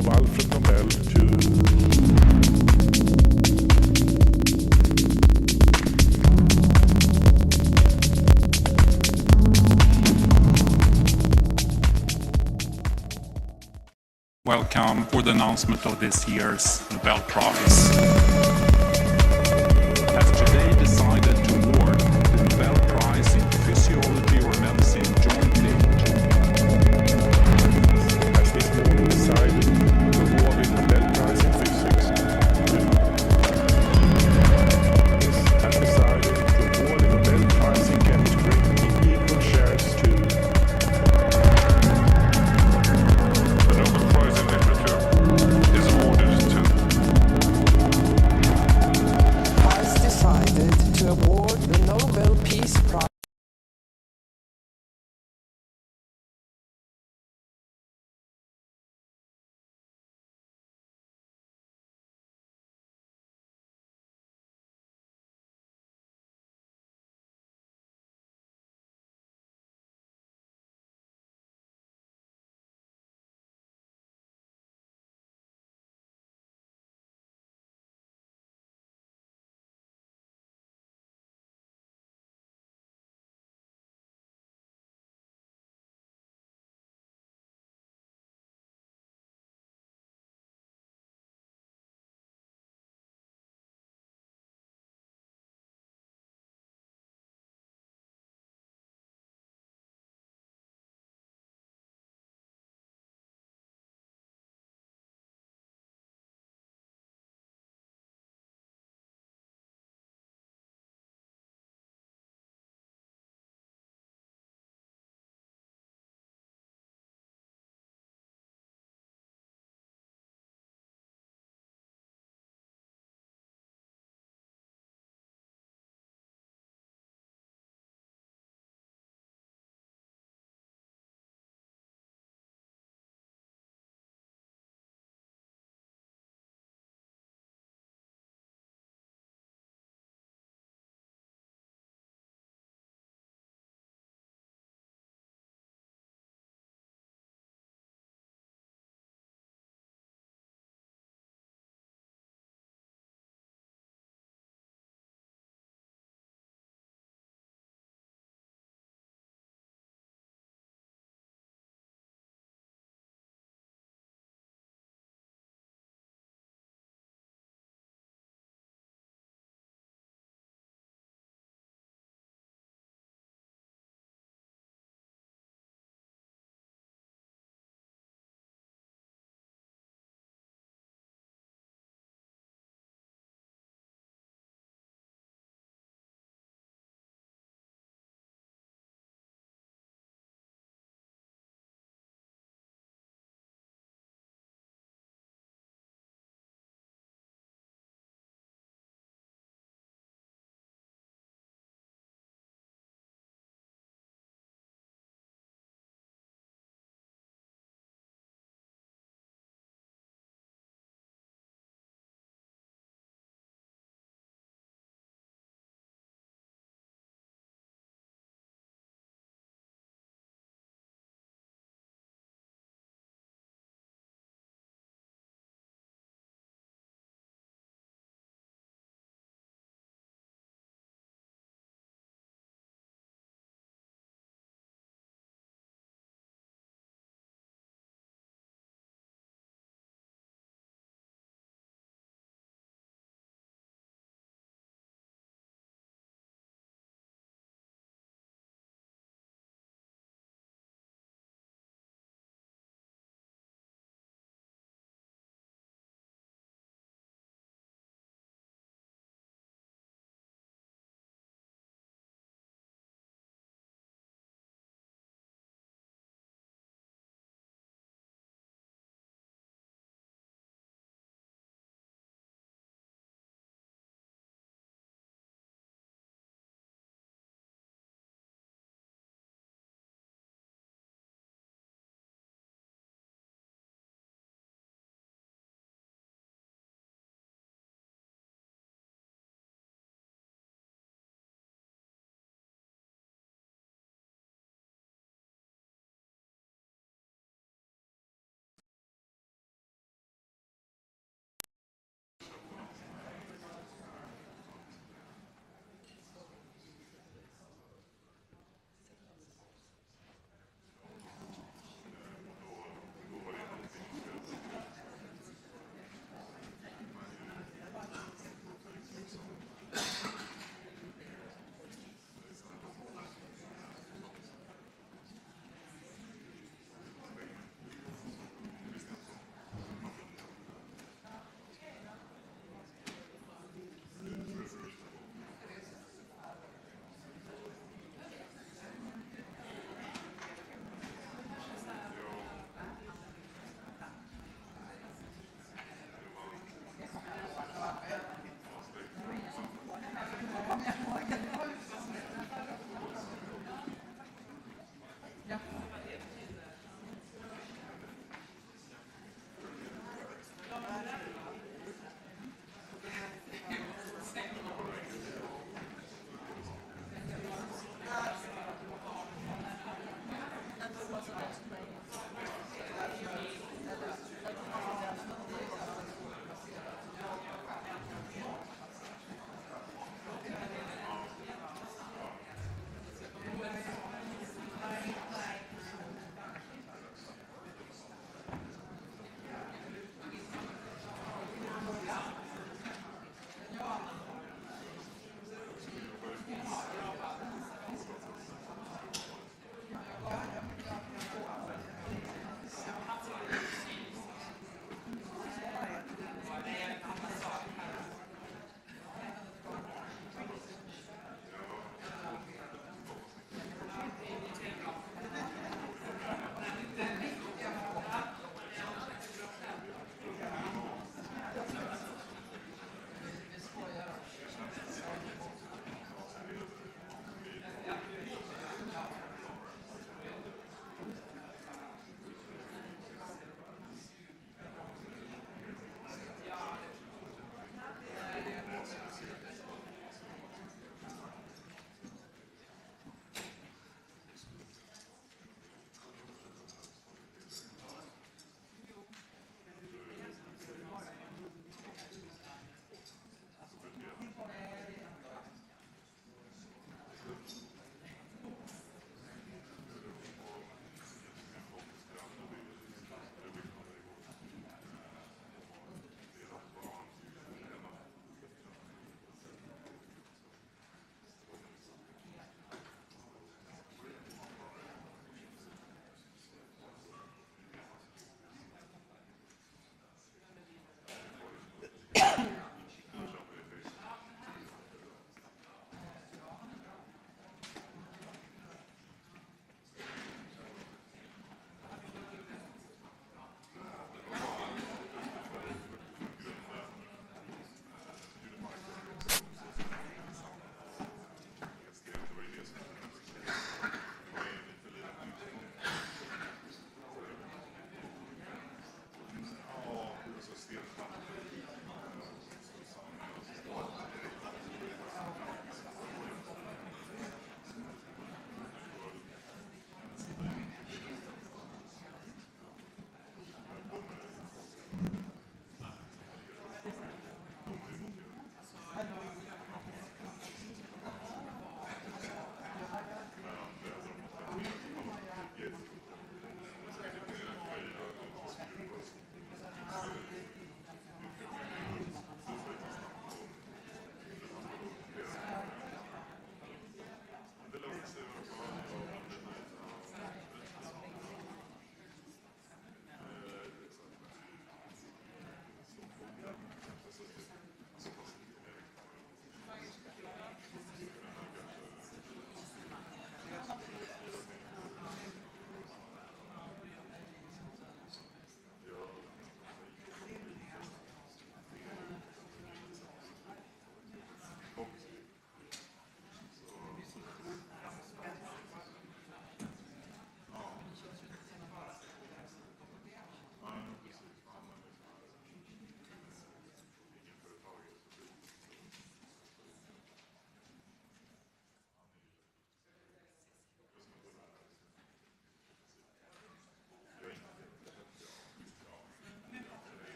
of Alfred Nobel to Welcome for the announcement of this year's Nobel Prize. Has today decided to award the Nobel Prize in Physiology or Medicine jointly has this morning decided to award the Nobel Prize in Physics has decided to award the Nobel Prize in Chemistry in equal shares to the Nobel Prize in Literature is awarded to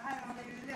Här har vi ju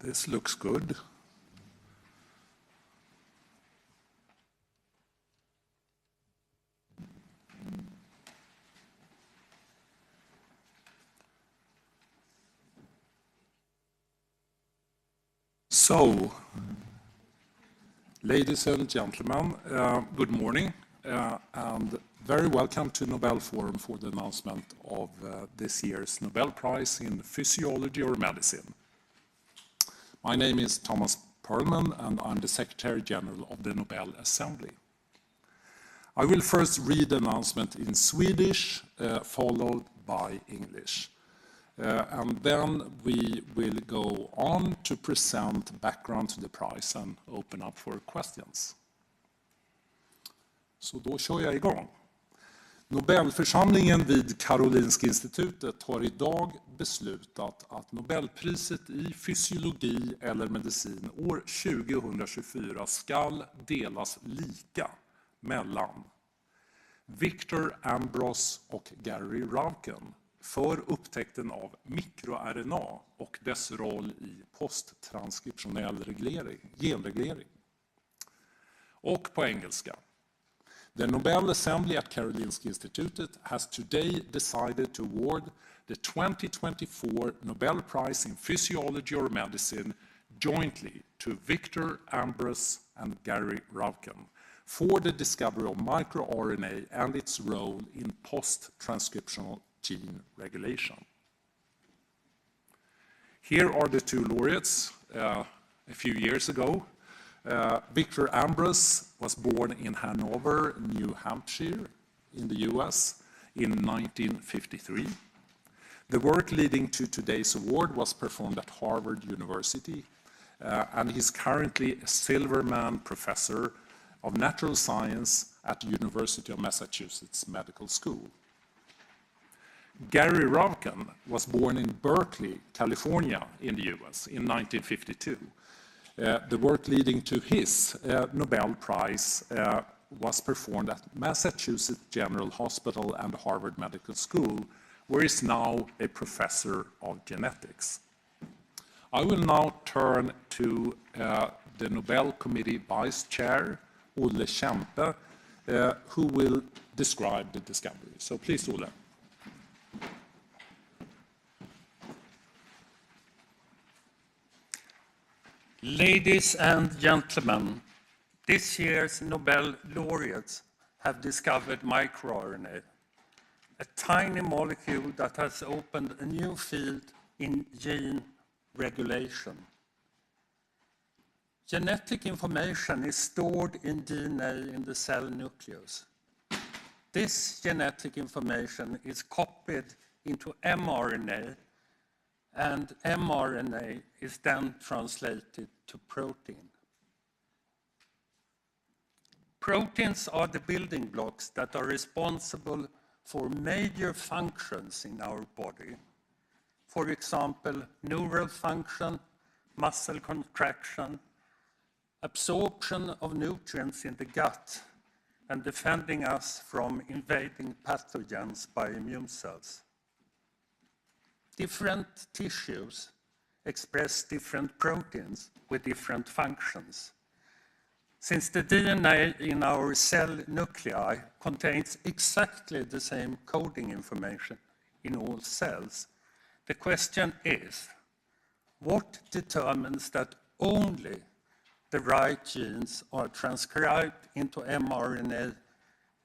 This looks good. So, ladies and gentlemen, good morning, and very welcome to Nobel Forum for the announcement of this year's Nobel Prize in Physiology or Medicine. My name is Thomas Perlman, and I'm the Secretary General of the Nobel Assembly. I will first read the announcement in Swedish, followed by English. And then we will go on to present background to the prize and open up for questions. Så då kör jag igång. Nobelförsamlingen vid Karolinska institutet har idag beslutat att Nobelpriset i fysiologi eller medicin år 2024 ska delas lika mellan Victor Ambros och Gary Rauken för upptäckten av mikroRNA och dess roll i posttranskriptionell genreglering. Och på engelska. The Nobel Assembly at Karolinska Institutet has today decided to award the 2024 Nobel Prize in Physiology or Medicine jointly to Victor Ambros and Gary Rauken for the discovery of microRNA and its role in post-transcriptional gene regulation. Here are the two laureates a few years ago. Victor Ambros was born in Hanover, New Hampshire, in the US in 1953. The work leading to today's award was performed at Harvard University, and he's currently a Silverman Professor of Natural Science at the University of Massachusetts Medical School. Gary Rauken was born in Berkeley, California, in the US in 1952. The work leading to his Nobel Prize was performed at Massachusetts General Hospital and Harvard Medical School, where he is now a professor of genetics. I will now turn to the Nobel Committee Vice Chair, Olle Kempe, who will describe the discovery. So please, Olle. Ladies and gentlemen, this year's Nobel laureates have discovered microRNA, a tiny molecule that has opened a new field in gene regulation. Genetic information is stored in DNA in the cell nucleus. This genetic information is copied into mRNA, and mRNA is then translated to protein. Proteins are the building blocks that are responsible for major functions in our body. For example, neural function, muscle contraction, absorption of nutrients in the gut, and defending us from invading pathogens by immune cells. Different tissues express different proteins with different functions. Since the DNA in our cell nuclei contains exactly the same coding information in all cells, the question is, what determines that only the right genes are transcribed into mRNA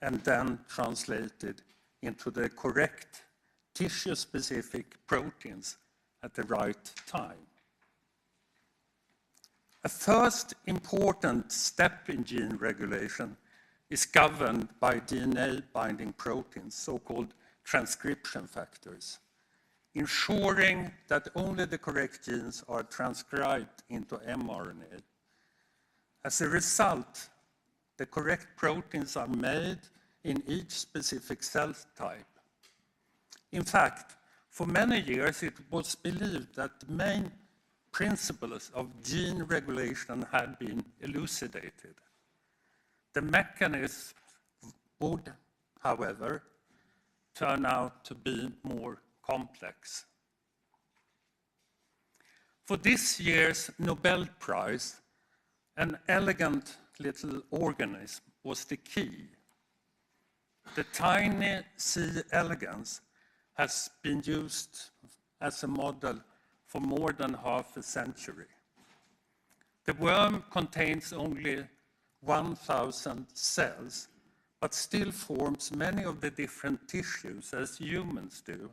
and then translated into the correct tissue-specific proteins at the right time? A first important step in gene regulation is governed by DNA-binding proteins, so-called transcription factors, ensuring that only the correct genes are transcribed into mRNA. As a result, the correct proteins are made in each specific cell type. In fact, for many years it was believed that the main principles of gene regulation had been elucidated. The mechanism would, however, turn out to be more complex. For this year's Nobel Prize, an elegant little organism was the key. The tiny C. elegans has been used as a model for more than half a century. The worm contains only 1,000 cells, but still forms many of the different tissues as humans do.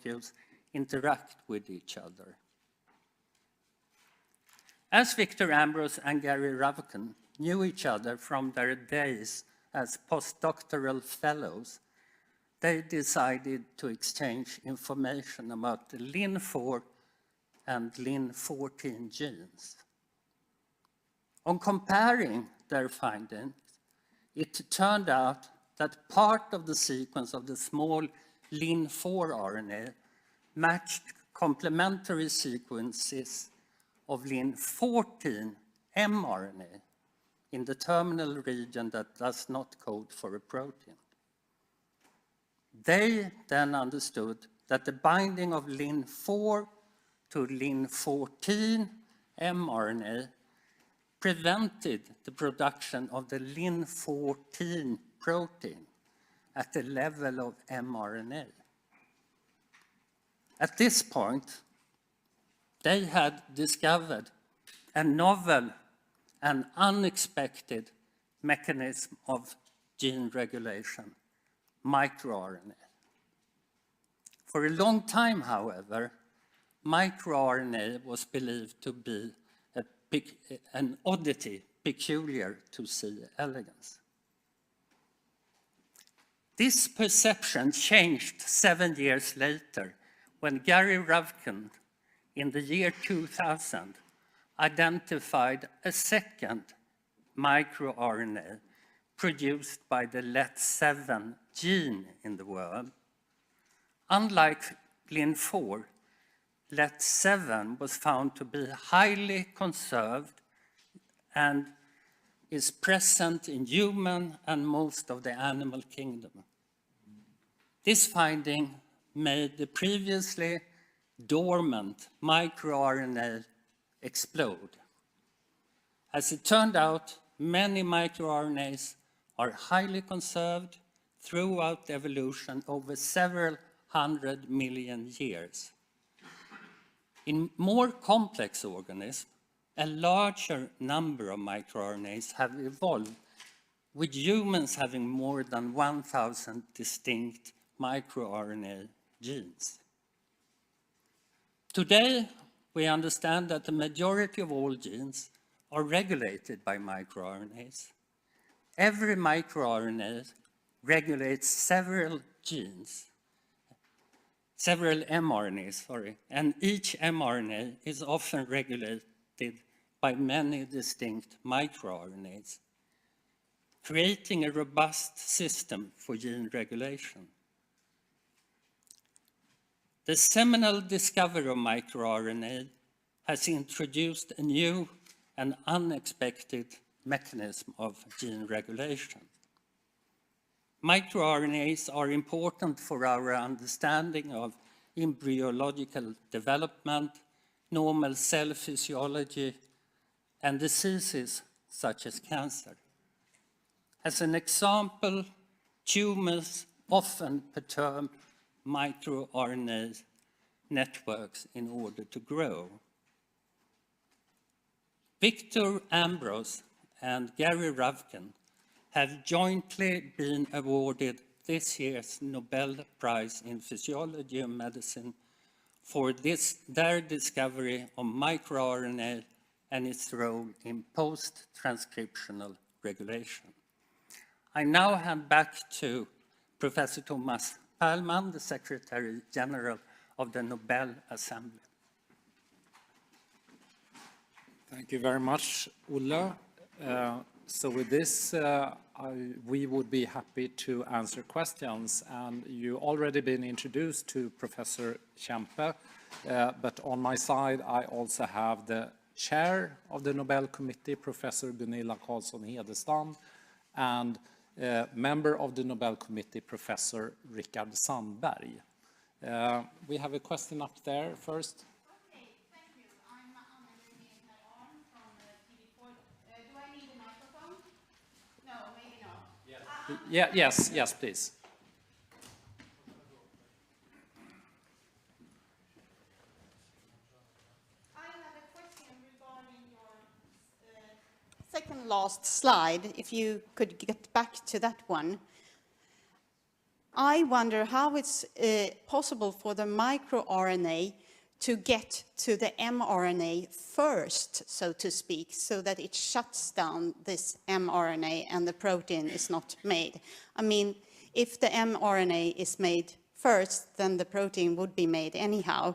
molecules interact with each other. As Victor Ambrose and Gary Ruvkun knew each other from their days as postdoctoral fellows, they decided to exchange information about the Lin4 and Lin14 genes. On comparing their findings, it turned out that part of the sequence of the small Lin4 RNA matched complementary sequences of Lin14 mRNA in the terminal region that does not code for a protein. They then understood that the binding of Lin4 to Lin14 mRNA prevented the production of the Lin-14 protein at the level of mRNA. At this point, they had discovered a novel and unexpected mechanism of gene regulation, microRNA. For a long time, however, microRNA was believed to be an oddity peculiar to C. elegans. This perception changed 7 years later when Gary Ruvkun, in the year 2000, identified a second microRNA produced by the LET7 gene in the world. Unlike Lin-4, LET7 was found to be highly conserved and is present in human and most of the animal kingdom. This finding made the previously dormant microRNA explode. As it turned out, many microRNAs are highly conserved throughout evolution over several 100 million years. In more complex organisms, a larger number of microRNAs have evolved, with humans having more than 1,000 distinct microRNA genes. Today, we understand that the majority of all genes are regulated by microRNAs. Every microRNA regulates several genes, several mRNAs, and each mRNA is often regulated by many distinct microRNAs, creating a robust system for gene regulation. The seminal discovery of microRNA has introduced a new and unexpected mechanism of gene regulation. MicroRNAs are important for our understanding of embryological development, normal cell physiology, and diseases such as cancer. As an example, tumors often perturb microRNA networks in order to grow. Victor Ambros and Gary Ruvkun have jointly been awarded this year's Nobel Prize in Physiology and Medicine for their discovery of microRNA and its role in post-transcriptional regulation. I now hand back to Professor Thomas Perlman, the Secretary General of the Nobel Assembly. Thank you very much, Olle. So with this, we would be happy to answer questions. And you've already been introduced to Professor Kempe, but on my side, I also have the chair of the Nobel Committee, Professor Gunilla Carlsson-Hedestam, and member of the Nobel Committee, Professor Rickard Sandberg. We have a question up there first. Okay, thank you. I'm from TV4. Do I need a microphone? No, maybe not. Yes, please. I have a question regarding your second last slide, if you could get back to that one. I wonder how it's possible for the microRNA to get to the mRNA first, so to speak, so that it shuts down this mRNA and the protein is not made. I mean, if the mRNA is made first, then the protein would be made anyhow.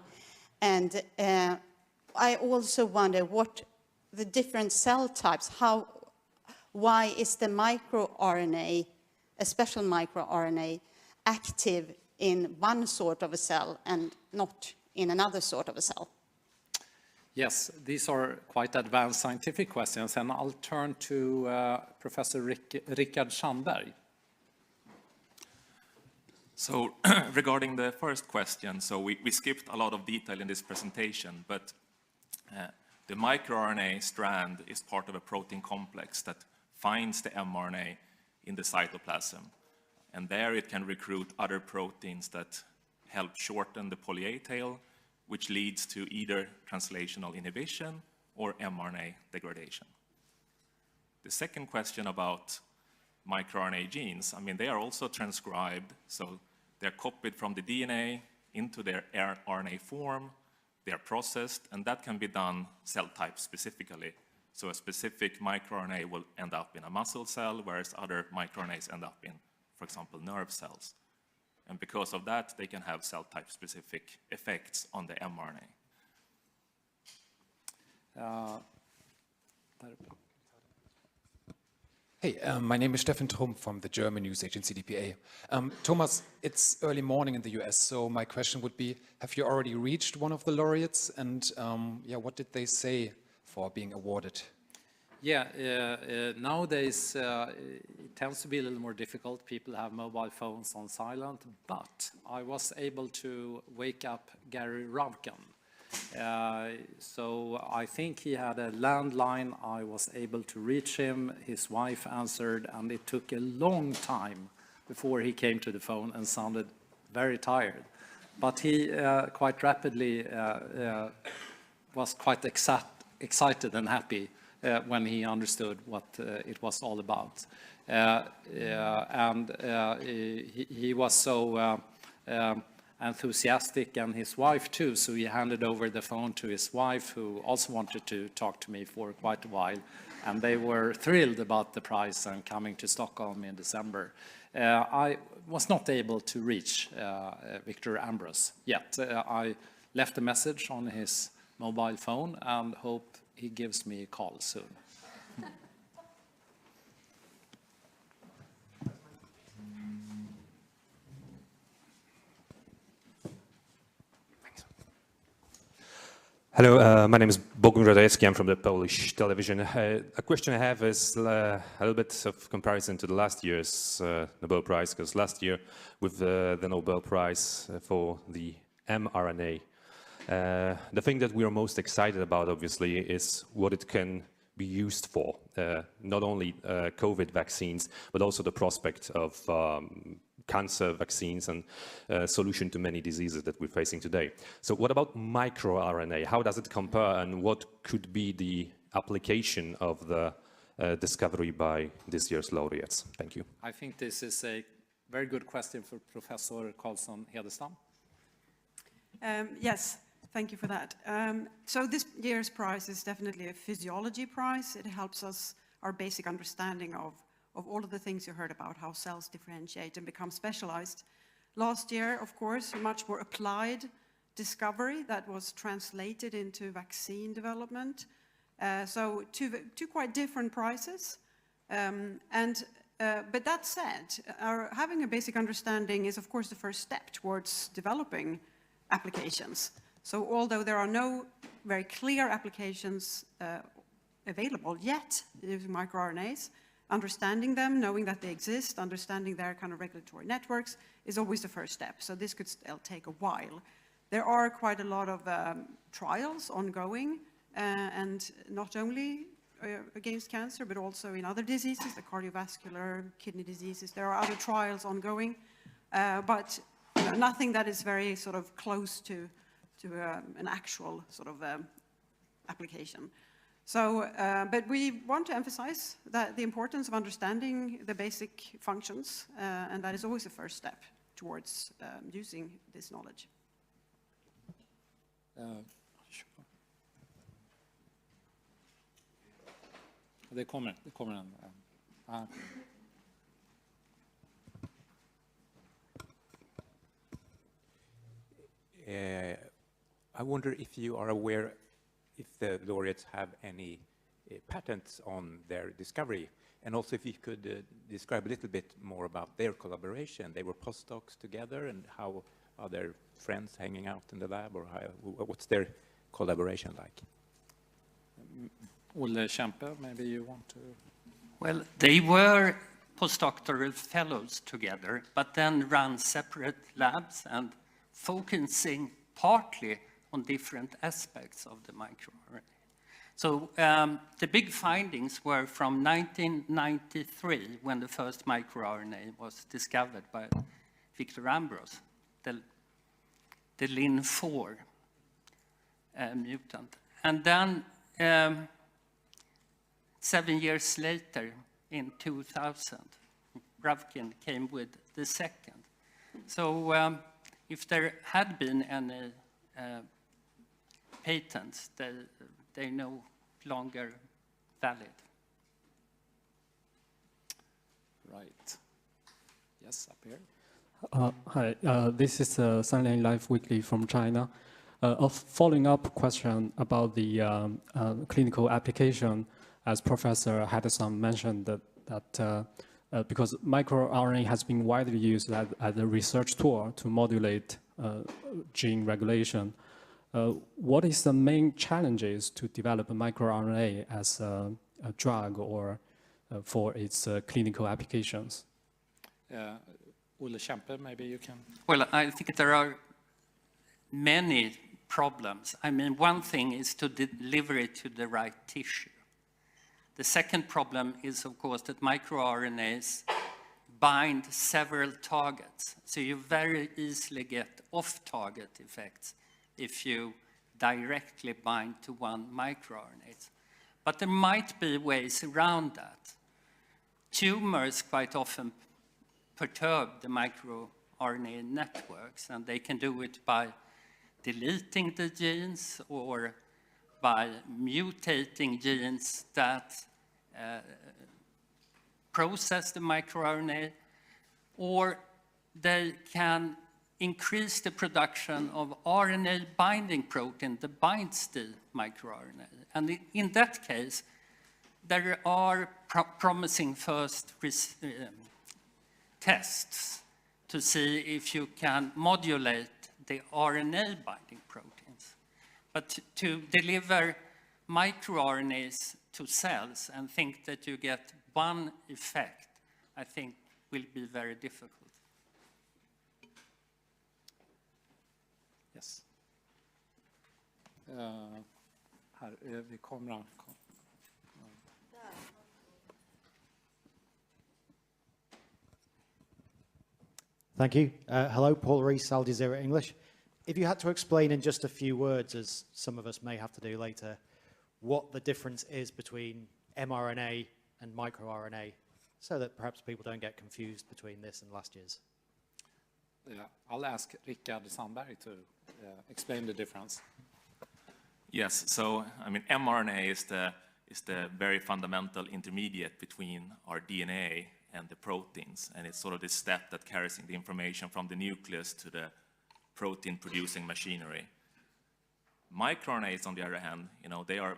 And I also wonder what the different cell types, why is the microRNA, a special microRNA, active in one sort of a cell and not in another sort of a cell? Yes, these are quite advanced scientific questions, and I'll turn to Professor Rickard Sandberg. So regarding the first question, so we skipped a lot of detail in this presentation, but the microRNA strand is part of a protein complex that finds the mRNA in the cytoplasm. And there it can recruit other proteins that help shorten the poly-A tail, which leads to either translational inhibition or mRNA degradation. The second question about microRNA genes, I mean, they are also transcribed, so they're copied from the DNA into their RNA form, they're processed, and that can be done cell type specifically. So a specific microRNA will end up in a muscle cell, whereas other microRNAs end up in, for example, nerve cells. And because of that, they can have cell type specific effects on the mRNA. Hey, my name is Steffen Trump from the German news agency DPA. Thomas, it's early morning in the US, so my question would be, have you already reached one of the laureates? And yeah, what did they say for being awarded? Yeah, nowadays it tends to be a little more difficult. People have mobile phones on silent, but I was able to wake up Gary Ravkan. So I think he had a landline. I was able to reach him. His wife answered, and it took a long time before he came to the phone and sounded very tired. But he quite rapidly was quite excited and happy when he understood what it was all about. He was so enthusiastic, and his wife too, so he handed over the phone to his wife, who also wanted to talk to me for quite a while, and they were thrilled about the prize and coming to Stockholm in December. I was not able to reach Victor Ambros yet. I left a message on his mobile phone and hope he gives me a call soon. Hello, my name is Bogun Radomski. I'm from the Polish television. A question I have is a little bit of comparison to the last year's Nobel Prize, because last year with the Nobel Prize for the mRNA, the thing that we are most excited about, obviously, is what it can be used for, not only COVID vaccines, but also the prospect of cancer vaccines and solution to many diseases that we're facing today. So what about microRNA? How does it compare, and what could be the application of the discovery by this year's laureates? Thank you. I think this is a very good question for Professor Karlsson-Hedestam. Yes, thank you for that. So this year's prize is definitely a physiology prize. It helps us, our basic understanding of all of the things you heard about, how cells differentiate and become specialized. Last year, of course, much more applied discovery that was translated into vaccine development. So two quite different prizes. But that said, having a basic understanding is, of course, the first step towards developing applications. So although there are no very clear applications available yet using microRNAs, understanding them, knowing that they exist, understanding their kind of regulatory networks is always the first step. So this could still take a while. There are quite a lot of trials ongoing, and not only against cancer, but also in other diseases, the cardiovascular, kidney diseases. There are other trials ongoing, but nothing that is very sort of close to an actual sort of application. So, but we want to emphasize that the importance of understanding the basic functions, and that is always the first step towards using this knowledge. Det kommer en. I wonder if you are aware if the laureates have any patents on their discovery, and also if you could describe a little bit more about their collaboration. They were postdocs together, and how are their friends hanging out in the lab, or what's their collaboration like? Olle Kempe, maybe you want to... Well, they were postdoctoral fellows together, but then ran separate labs and focusing partly on different aspects of the microRNA. So the big findings were from 1993, when the first microRNA was discovered by Victor Ambros, the Lin4 mutant. And then 7 years later, in 2000, Ravkin came with the second. So if there had been any patents, they're no longer valid. Right. Yes, up here. Hi, this is Sunlight Life Weekly from China. A following up question about the clinical application, as Professor Haddison mentioned that because microRNA has been widely used as a research tool to modulate gene regulation, what is the main challenges to develop a microRNA as a drug or for its clinical applications? Olle Kempe, maybe you can. Well, I think there are many problems. I mean, one thing is to deliver it to the right tissue. The second problem is, of course, that microRNAs bind several targets. So you very easily get off-target effects if you directly bind to one microRNA. But there might be ways around that. Tumors quite often perturb the microRNA networks, and they can do it by deleting the genes or by mutating genes that process the microRNA, or they can increase the production of RNA binding protein that binds the microRNA. And in that case, there are promising first tests to see if you can modulate the RNA binding proteins. But to deliver microRNAs to cells and think that you get one effect, I think will be very difficult. Yes. Här är vi kameran. Thank you. Hello, Paul Rees, Al Jazeera English. If you had to explain in just a few words, as some of us may have to do later, what the difference is between mRNA and microRNA, so that perhaps people don't get confused between this and last year's. Yeah, I'll ask Rickard Sandberg to explain the difference. Yes, so I mean, mRNA is the very fundamental intermediate between our DNA and the proteins, and it's sort of the step that carries the information from the nucleus to the protein-producing machinery. MicroRNAs, on the other hand, you know, they are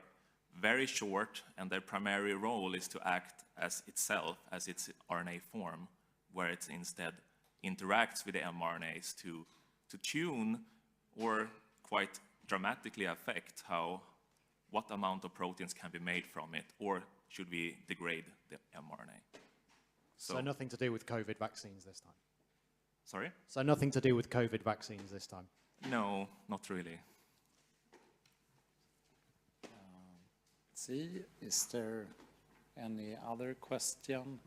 very short, and their primary role is to act as itself, as its RNA form, where it instead interacts with the mRNAs to tune or quite dramatically affect what amount of proteins can be made from it, or should we degrade the mRNA. So nothing to do with COVID vaccines this time? Sorry? So nothing to do with COVID vaccines this time? No, not really. Let's see, is there any other question?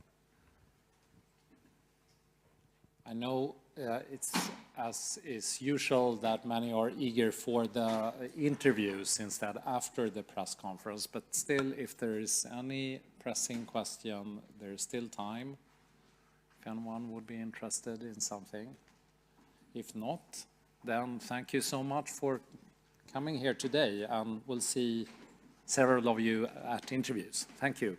I know it's, as is usual, that many are eager for the interviews instead after the press conference, but still, if there is any pressing question, there's still time. If anyone would be interested in something. If not, then thank you so much for coming here today, and we'll see several of you at interviews. Thank you.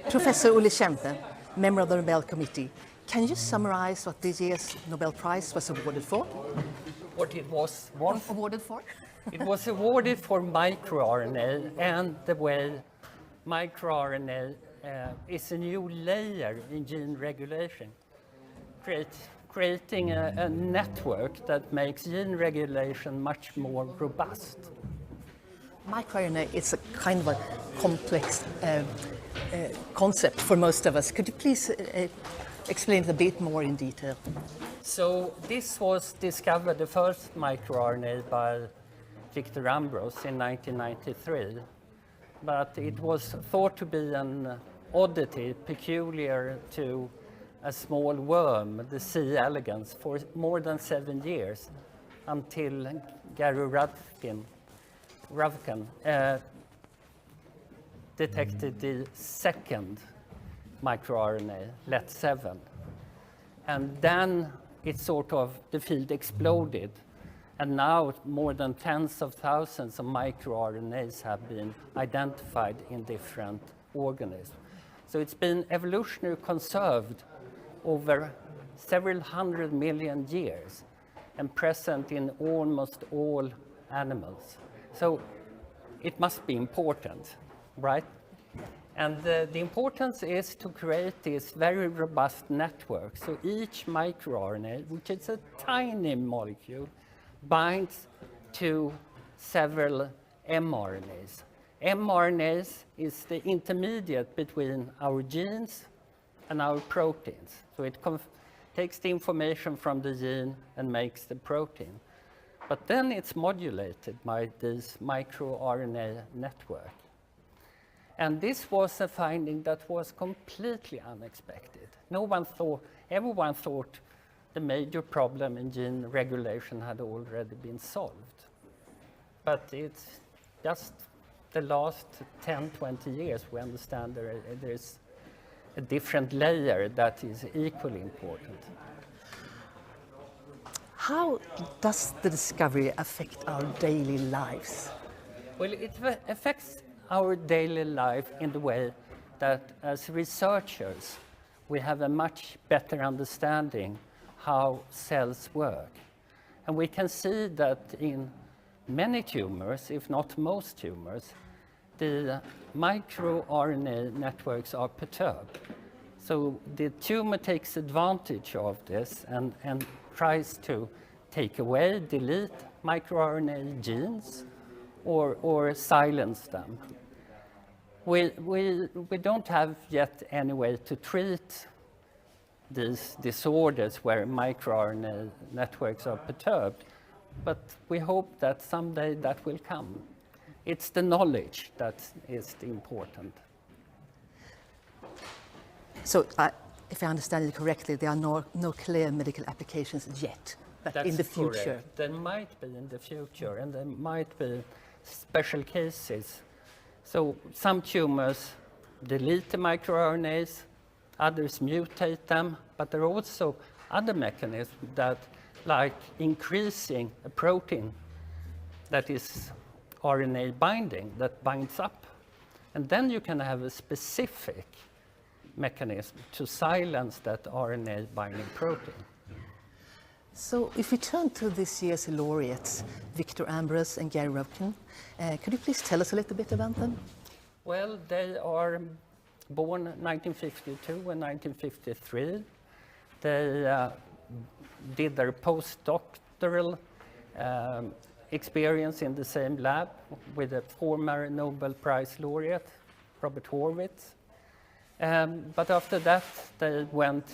Professor Ulle Kempe, member of the Nobel Committee, can you summarize what this year's Nobel Prize was awarded for? What it was awarded for? It was awarded for microRNA and the way microRNA is a new layer in gene regulation, creating a network that makes gene regulation much more robust. MicroRNA is a kind of a complex concept for most of us. Could you please explain it a bit more in detail? So this was discovered, the first microRNA, by Victor Ambros in 1993, but it was thought to be an oddity peculiar to a small worm, the C. elegans, for more than 7 years, until Gary Ruvkun detected the second microRNA, LET7. And then it sort of, the field exploded. And now more than tens of thousands of microRNAs have been identified in different organisms. So it's been evolutionarily conserved over several 100 million years and present in almost all animals. So it must be important, right? And the importance is to create this very robust network. So each microRNA, which is a tiny molecule, binds to several mRNAs. mRNAs is the intermediate between our genes and our proteins. So it takes the information from the gene and makes the protein. But then it's modulated by this microRNA network. And this was a finding that was completely unexpected. Everyone thought the major problem in gene regulation had already been solved. But it's just the last 10, 20 years we understand there's a different layer that is equally important. How does the discovery affect our daily lives? Well, it affects our daily life in the way that as researchers, we have a much better understanding how cells work. And we can see that in many tumors, if not most tumors, the microRNA networks are perturbed. So the tumor takes advantage of this and tries to take away, delete microRNA genes or silence them. We don't have yet any way to treat these disorders where microRNA networks are perturbed, but we hope that someday that will come. It's the knowledge that is important. So if I understand it correctly, there are no clear medical applications yet, but That's in the future. Correct. There might be in the future, and there might be special cases. So some tumors delete the microRNAs, others mutate them, but there are also other mechanisms that, like increasing a protein that is RNA binding, that binds up. And then you can have a specific mechanism to silence that RNA binding protein. So if we turn to this year's laureates, Victor Ambros and Gary Ruvkun, could you please tell us a little bit about them? Well, they are born 1952 and 1953. They did their postdoctoral experience in the same lab with a former Nobel Prize laureate, Robert Horwitz. But after that, they went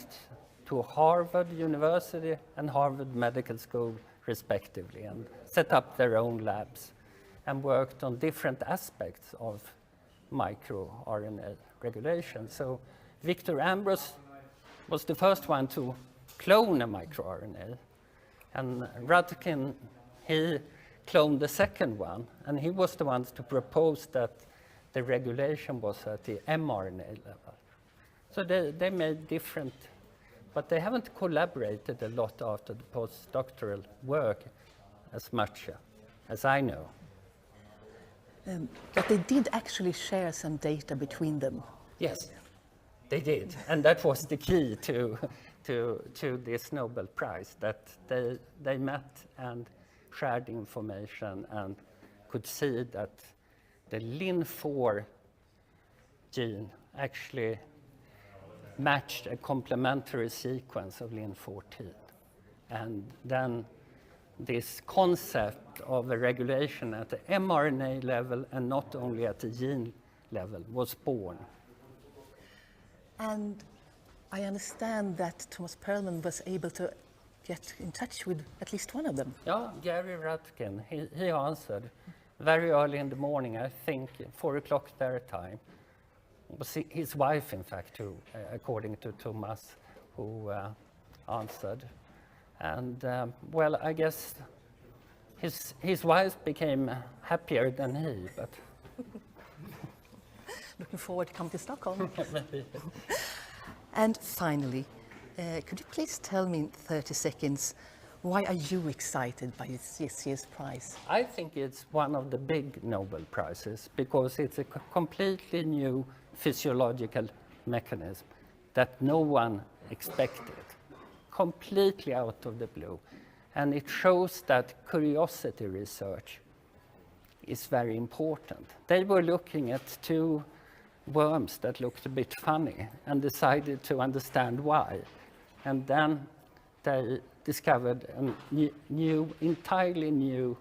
to Harvard University and Harvard Medical School, respectively, and set up their own labs and worked on different aspects of microRNA regulation. So Victor Ambros was the first one to clone a microRNA, and Ruvkun, he cloned the second one, and he was the one to propose that the regulation was at the mRNA level. So they made different, but they haven't collaborated a lot after the postdoctoral work as much as I know. But they did actually share some data between them. Yes, they did. And that was the key to this Nobel Prize, that they met and shared information and could see that the Lin4 gene actually matched a complementary sequence of Lin14. And then this concept of a regulation at the mRNA level and not only at the gene level was born. And I understand that Thomas Perlman was able to get in touch with at least one of them. Yeah, Gary Rutkin, he answered very early in the morning, I think 4 o'clock their time. It was his wife, in fact, who, according to Thomas, who answered. And, well, I guess his wife became happier than he, but... Looking forward to coming to Stockholm. And finally, could you please tell me in 30 seconds, why are you excited by this year's prize? I think it's one of the big Nobel Prizes because it's a completely new physiological mechanism that no one expected, completely out of the blue. And it shows that curiosity research is very important. They were looking at 2 worms that looked a bit funny and decided to understand why. And then they discovered a entirely new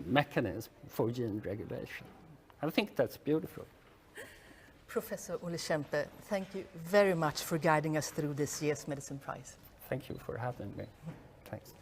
mechanism for gene regulation. I think that's beautiful. Professor Olle Kempe, thank you very much for guiding us through this year's Medicine Prize. Thank you for having me. Thanks.